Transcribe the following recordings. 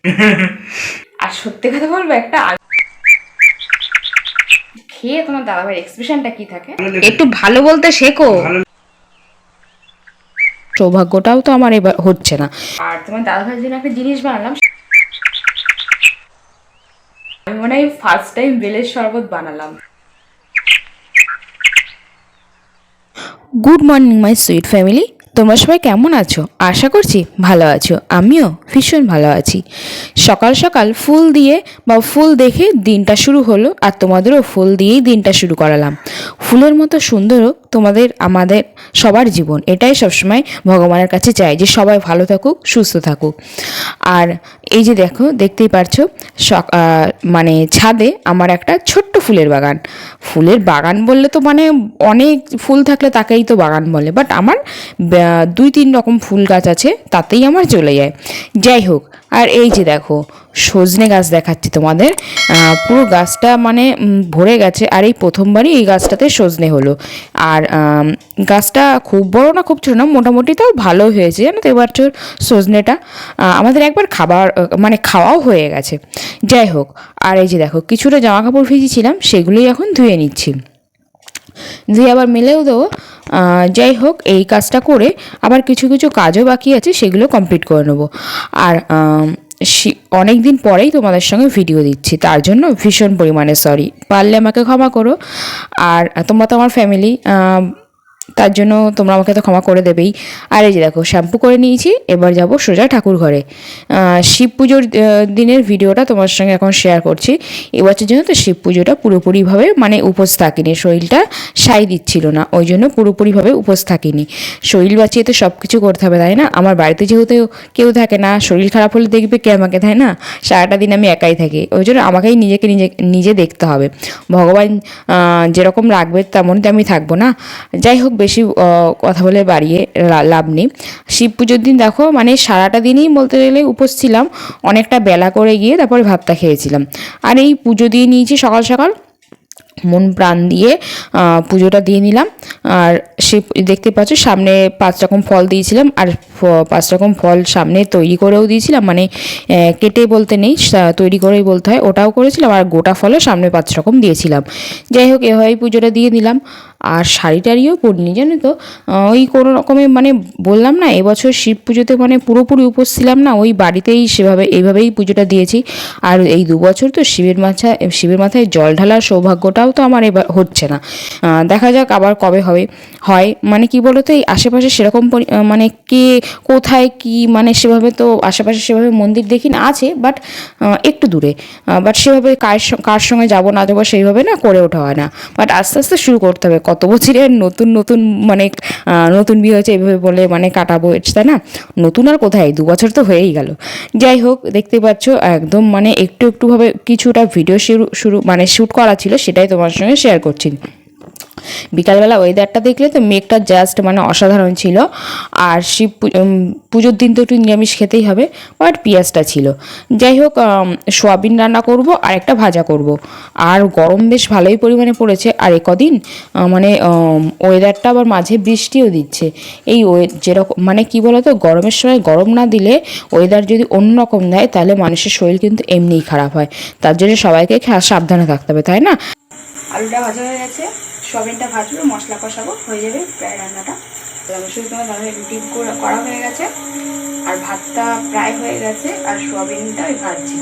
আর সত্যি কথা বলবো, একটা খেয়ে তোমার দাদাভাইয়ের এক্সপ্রেশনটা কি থাকে একটু ভালো বলতে শেখো। সৌভাগ্যটাও তো আমার এবার হচ্ছে না। আর তোমার দাদাভাইয়ের জন্য একটা জিনিস বানালাম, আমি মনে হয় ফার্স্ট টাইম বেলের শরবত বানালাম। Good morning my sweet family, তোমরা সবাই কেমন আছো? আশা করছি ভালো আছো, আমিও ভীষণ ভালো আছি। সকাল সকাল ফুল দিয়ে বা ফুল দেখে দিনটা শুরু হলো, আর তোমাদেরও ফুল দিয়েই দিনটা শুরু করালাম। ফুলের মতো সুন্দর হোক তোমাদের আমাদের সবার জীবন, এটাই সবসময় ভগবানের কাছে চাই যে সবাই ভালো থাকুক, সুস্থ থাকুক। আর এই যে দেখো, দেখতেই পারছো মানে ছাদে আমার একটা ছোট্ট ফুলের বাগান। ফুলের বাগান বললে তো মানে অনেক ফুল থাকলে তাকেই তো বাগান বলে, বাট আমার 2-3 রকম ফুল গাছ আছে, তাতেই আমার চলে যায়। যাই হোক, আর এই যে দেখো সজনে গাছ দেখাচ্ছি তোমাদের। পুরো গাছটা মানে ভরে গেছে, আর এই প্রথমবারই এই গাছটাতে সজনে হলো। আর গাছটা খুব বড় না খুব ছোটো না, মোটামুটি তাও ভালো হয়েছে জানো তো এবার সজনেটা। আমাদের একবার মানে খাওয়াও হয়ে গেছে। যাই হোক, আর এই যে দেখো কিছুটা জামা কাপড় ভিজিয়েছিলাম, সেগুলোই এখন ধুয়ে নিচ্ছি, ধুয়ে আবার মেলেও দেবো। যাই হোক, এই কাজটা করে আবার কিছু কিছু কাজও বাকি আছে, সেগুলো কমপ্লিট করে নেবো। আর অনেক দিন পরেই তোমাদের সঙ্গে ভিডিও দিচ্ছি, তার জন্য ভীষণ পরিমাণে সরি, পারলে আমাকে ক্ষমা করো। আর তোমরা তো আমার ফ্যামিলি, তার জন্য তোমরা আমাকে তো ক্ষমা করে দেবেই। আর এই যে দেখো শ্যাম্পু করে নিয়েছি, এবার যাব সোজা ঠাকুর ঘরে। শিব পুজোর দিনের ভিডিওটা তোমার সঙ্গে এখন শেয়ার করছি। এবছর জন্য তো শিব পুজোটা পুরোপুরিভাবে মানে উপোস থাকিনি, শরীরটা সাই দিচ্ছিল না, ওই জন্য পুরোপুরিভাবে উপোস থাকিনি। শরীর বাঁচিয়ে তো সব কিছু করতে হবে, তাই না? আমার বাড়িতে যেহেতু কেউ থাকে না, শরীর খারাপ হলে দেখবে কে আমাকে, তাই না? সারাটা দিন আমি একাই থাকি, ওই জন্য আমাকেই নিজে দেখতে হবে। ভগবান যেরকম রাখবে তেমন তো আমি থাকবো না। যাই হোক, বেশি কথা বলে বাড়িয়ে লাভ নেই। শিব পুজোর দিন দেখো মানে সারাটা দিনই বলতে গেলে উপোস ছিলাম, অনেকটা বেলা করে গিয়ে তারপরে ভাতটা খেয়েছিলাম। আর এই পুজো দিয়ে নিয়েছি সকাল সকাল, মন প্রাণ দিয়ে পুজোটা দিয়ে নিলাম। আর সে দেখতে পাচ্ছ সামনে 5 রকম ফল দিয়েছিলাম, আর 5 রকম ফল সামনে তৈরি করেও দিয়েছিলাম, মানে কেটে বলতে নেই, তৈরি করেই বলতে হয়, ওটাও করেছিলাম। আর গোটা ফলও সামনে 5 রকম দিয়েছিলাম। যাই হোক, এভাবেই পুজোটা দিয়ে নিলাম। আর শাড়ি টাড়িও পরিনি জানো তো, ওই কোনো রকমে মানে বললাম না এবছর শিব পুজোতে মানে পুরোপুরি উপোস ছিলাম না, ওই বাড়িতেই এইভাবেই পুজোটা দিয়েছি। আর এই 2 বছর তো শিবের মাথায় জল ঢালার সৌভাগ্যটাও তো আমার এবার হচ্ছে না। দেখা যাক আবার কবে হয়। মানে কি বলতো, এই আশেপাশে সেরকম মানে কে কোথায় কি মানে সেভাবে তো আশেপাশে সেভাবে মন্দির দেখি না, আছে বাট একটু দূরে, বাট সেভাবে কার সঙ্গে যাবো না যাবো সেইভাবে না করে ওঠা হয় না। বাট আস্তে আস্তে শুরু করতে হবে, কত বছরের নতুন মানে নতুন বিয়ে হয়েছে এইভাবে বলে মানে কাটাবো, তাই না? নতুন আর কোথায়, 2 বছর তো হয়েই গেল। যাই হোক, দেখতে পাচ্ছ একদম মানে একটুভাবে কিছুটা ভিডিও শুরু মানে শ্যুট করা ছিল, সেটাই তোমার সঙ্গে শেয়ার করছি। বিকালবেলা ওয়েদারটা দেখলে তো মেঘটা জাস্ট মানে অসাধারণ ছিল। আর শিব পুজোর দিন তো একটু নিরামিষ খেতেই হবে, বাট পেঁয়াজটা ছিল। যাই হোক, সোয়াবিন রান্না করব আর একটা ভাজা করব। আর গরম বেশ ভালোই পরিমাণে পড়েছে, আর কদিন মানে ওয়েদারটা আবার মাঝে বৃষ্টিও দিচ্ছে। এই যেরকম মানে কি বলতো, গরমের সময় গরম না দিলে ওয়েদার যদি অন্যরকম দেয়, তাহলে মানুষের শরীর কিন্তু এমনিই খারাপ হয়। তার জন্য সবাইকে সাবধানে থাকতে হবে, তাই না? আলুটা ভাজা হয়ে গেছে, সোয়াবিনটা ভাজবো, মশলা কষাবো, হয়ে যাবে প্রায় রান্নাটা। অবশ্যই তোমার দাদা রুটি করা হয়ে গেছে, আর ভাতটা প্রায় হয়ে গেছে, আর সোয়াবিনটা ওই ভাজছি।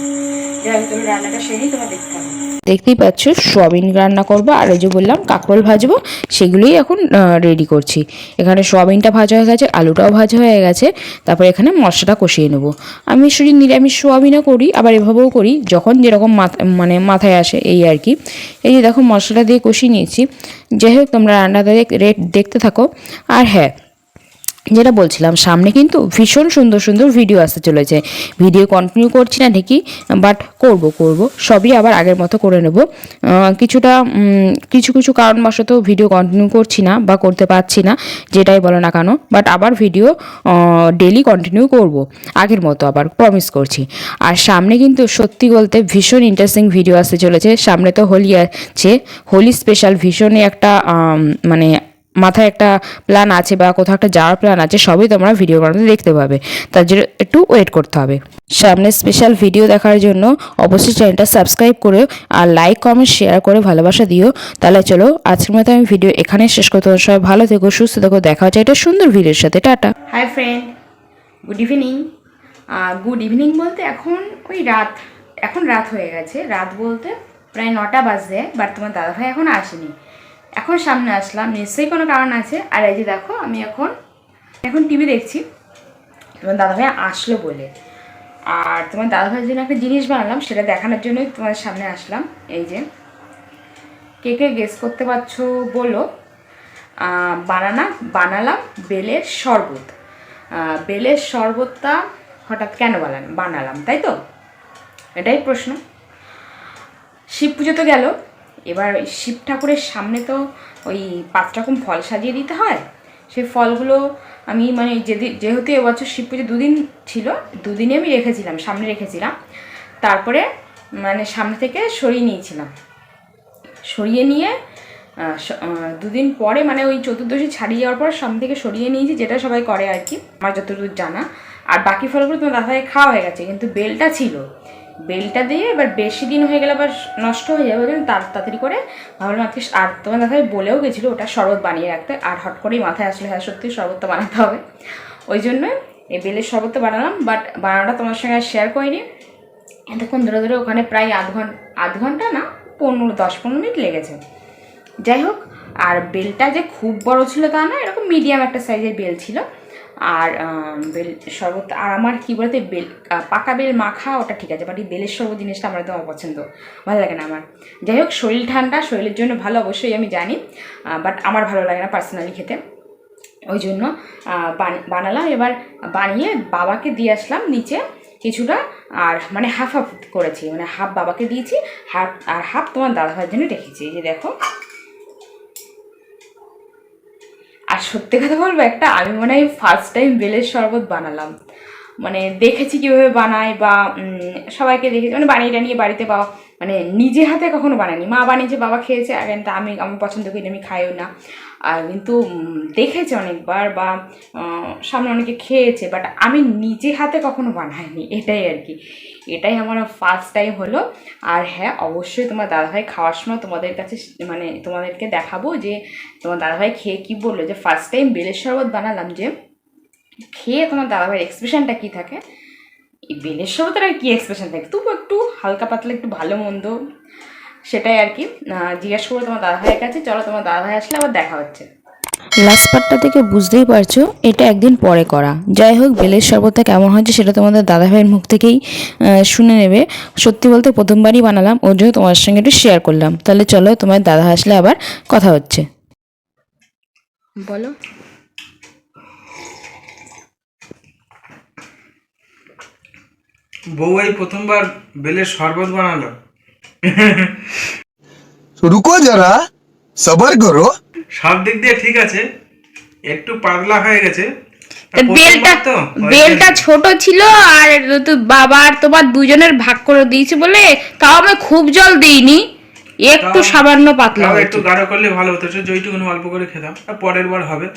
যাই হোক, তুমি রান্নাটা সেরেই তোমার দেখতে হবে। দেখতেই পাচ্ছ সোয়াবিন রান্না করবো, আর ওই যে বললাম কাঁকরোল ভাজবো, সেগুলোই এখন রেডি করছি। এখানে সোয়াবিনটা ভাজা হয়ে গেছে, আলুটাও ভাজা হয়ে গেছে, তারপরে এখানে মশলাটা কষিয়ে নেবো। আমি শুধু নিরামিষ সোয়াবিনও করি, আবার এভাবেও করি, যখন যেরকম মানে মাথায় আসে এই আর কি। এই যে দেখো মশলা দিয়ে কষিয়ে নিয়েছি। যাই হোক, তোমরা রান্নাটা দেখতে থাকো। আর হ্যাঁ, যেটা বলছিলাম, সামনে কিন্তু ভীষণ সুন্দর ভিডিও আসতে চলেছে। ভিডিও কন্টিনিউ করছি না ঠিকই, বাট করব সবই আবার আগের মতো করে নেব। কিছু কারণবশত ভিডিও কন্টিনিউ করছি না বা করতে পারছি না, যেটাই বলো না কেন, বাট আবার ভিডিও ডেলি কন্টিনিউ করব আগের মতো, আবার প্রমিস করছি। আর সামনে কিন্তু সত্যি বলতে ভীষণ ইন্টারেস্টিং ভিডিও আসতে চলেছে। সামনে তো হোলি আছে, হোলি স্পেশাল ভীষণই একটা মানে মাথায় একটা প্ল্যান আছে বা কোথাও একটা যাওয়ার প্ল্যান আছে, সবই তোমরা ভিডিও বানাতে দেখতে পাবে। তার জন্য একটু ওয়েট করতে হবে। সামনে স্পেশাল ভিডিও দেখার জন্য অবশ্যই চ্যানেলটা সাবস্ক্রাইব করে আর লাইক কমেন্ট শেয়ার করে ভালোবাসা দিও। তাহলে চলো আজকের মতো আমি ভিডিও এখানে শেষ করতে, সবাই ভালো থেকো, সুস্থ থেকো, দেখা হচ্ছে একটা সুন্দর ভিডিওর সাথে। Tata. Hi friend, good evening. Good evening বলতে এখন ওই এখন রাত হয়ে গেছে। রাত বলতে প্রায় 9টা বাজে, বাট তোমার দাদাভাই এখন আসেনি। এখন সামনে আসলাম, নিশ্চয়ই কোনো কারণ আছে। আর এই যে দেখো, আমি এখন টিভি দেখছি, তোমার দাদাভাই আসলো বলে। আর তোমার দাদাভাইয়ের জন্য একটা জিনিস বানালাম, সেটা দেখানোর জন্যই তোমার সামনে আসলাম। এই যে কে কে গেস করতে পারছো বলো। বানালাম বেলের শরবত। বেলের শরবতটা হঠাৎ কেন বানালাম, তাই তো? এটাই প্রশ্ন। শিব পুজো তো গেল, এবার ওই শিব ঠাকুরের সামনে তো ওই 5 রকম ফল সাজিয়ে দিতে হয়। সেই ফলগুলো আমি মানে যেহেতু এবছর শিব পুজো 2 দিন ছিল, 2 দিনে আমি সামনে রেখেছিলাম। তারপরে মানে সামনে থেকে সরিয়ে নিয়ে 2 দিন পরে, মানে ওই চতুর্দশী ছাড়িয়ে যাওয়ার পর সামনে থেকে সরিয়ে নিয়েছি, যেটা সবাই করে আর কি, আমার যতটুকু জানা। আর বাকি ফলগুলো তোমার দাদাভাই খাওয়া হয়ে গেছে, কিন্তু বেলটা ছিল। বেলটা দিয়ে এবার বেশি দিন হয়ে গেলে আবার নষ্ট হয়ে যাবে, কিন্তু তাড়াতাড়ি করে ভাবলাম আজকে। আর তোমার দাদাভাই বলেও গেছিলো ওটা শরবত বানিয়ে রাখতে, আর হট করেই মাথায় আসলে হ্যাঁ সত্যি শরবতটা বানাতে হবে। ওই জন্য এই বেলের শরবতটা বানালাম, বাট বানানোটা তোমার সঙ্গে আর শেয়ার করিনি। এতক্ষণ ধরে ওখানে প্রায় আধ ঘন্টা না, 10-15 মিনিট লেগেছে। যাই হোক, আর বেলটা যে খুব বড় ছিল তা না, এরকম মিডিয়াম একটা সাইজের বেল ছিল। আর বেল শরবত, আর আমার কী বলতে পাকা বেল মাখা ওটা ঠিক আছে, বাট এই বেলের শরবত জিনিসটা আমার একদম অপছন্দ, ভালো লাগে না আমার। যাই হোক, শরীর ঠান্ডা, শরীরের জন্য ভালো অবশ্যই আমি জানি, বাট আমার ভালো লাগে না পার্সোনালি খেতে। ওই জন্য বানালাম। এবার বানিয়ে বাবাকে দিয়ে আসলাম নিচে কিছুটা, আর মানে হাফ করেছি, মানে হাফ বাবাকে দিয়েছি, হাফ তোমার দাদাভাইয়ের জন্য রেখেছি। এই যে দেখো। আর সত্যি কথা বলবো, আমি মনে হয় ফার্স্ট টাইম বেলের শরবত বানালাম। মানে দেখেছি কীভাবে বানায়, বা সবাইকে দেখেছি, মানে বানিয়ে টানিয়ে বাড়িতে, বা মানে নিজে হাতে কখনো বানায়নি। মা বানিয়েছে, বাবা খেয়েছে, কিন্তু আমি পছন্দ করি, আমি খাইও না। আর কিন্তু দেখেছি অনেকবার, বা সামনে অনেকে খেয়েছে, বাট আমি নিজে হাতে কখনো বানাইনি। এটাই আর কি, এটাই আমার ফার্স্ট টাইম হলো। আর হ্যাঁ, অবশ্যই তোমার দাদাভাই খাওয়ার সময় তোমাদের কাছে মানে তোমাদেরকে দেখাবো যে তোমার দাদাভাই খেয়ে কী বললো, যে ফার্স্ট টাইম বেলের শরবত বানালাম, যে খেয়ে তোমার দাদাভাইয়ের এক্সপ্রেশনটা কী থাকে। এই বেলের শরবতের আর কী এক্সপ্রেশন থাকে, তবু একটু হালকা পাতলা, একটু ভালো মন্দ, সেটাই আর কি। জিজ্ঞাসা করবো তোমার দাদাভাইয়ের কাছে। চলো, তোমার দাদাভাই আসলে আবার দেখা হচ্ছে। লাস্ট পার্টটা থেকে বুঝতেই পারছো এটা একদিন পরে করা। যাই হোক, বেলের শরবতটা কেমন হয়েছে সেটা তোমাদের দাদাভাইয়ের মুখ থেকেই শুনে নেবে। সত্যি বলতে প্রথমবারই বানালাম, ওর জন্য তোমার সঙ্গে একটু শেয়ার করলাম। তাহলে চলো, তোমার দাদা আসলে আবার কথা হচ্ছে। বলো। বউ এই প্রথমবার বেলের শরবত বানালো। रुको जरा सबर करो। সব দিক দিয়ে ঠিক আছে, একটু পাতলা হয়ে গেছে। বেলটা ছোট ছিল, আর বাবা আর তোমার দুজনের ভাগ করে দিয়েছি বলে, তাও আমি খুব জল দিইনি, একটু সামান্য পাতলা। একটু গাঢ় করলে ভালো হতো, যেইটুকুন অল্প করে খেতাম। আর পরের বার হবে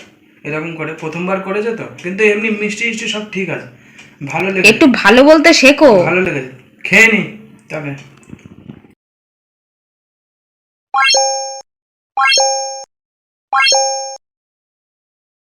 এরকম করে, প্রথমবার করেছে তো। কিন্তু এমনি মিষ্টি সব ঠিক আছে, ভালো লেগেছে। একটু ভালো বলতে শেখো। ভালো লেগেছে, খেয়ে নি তবে।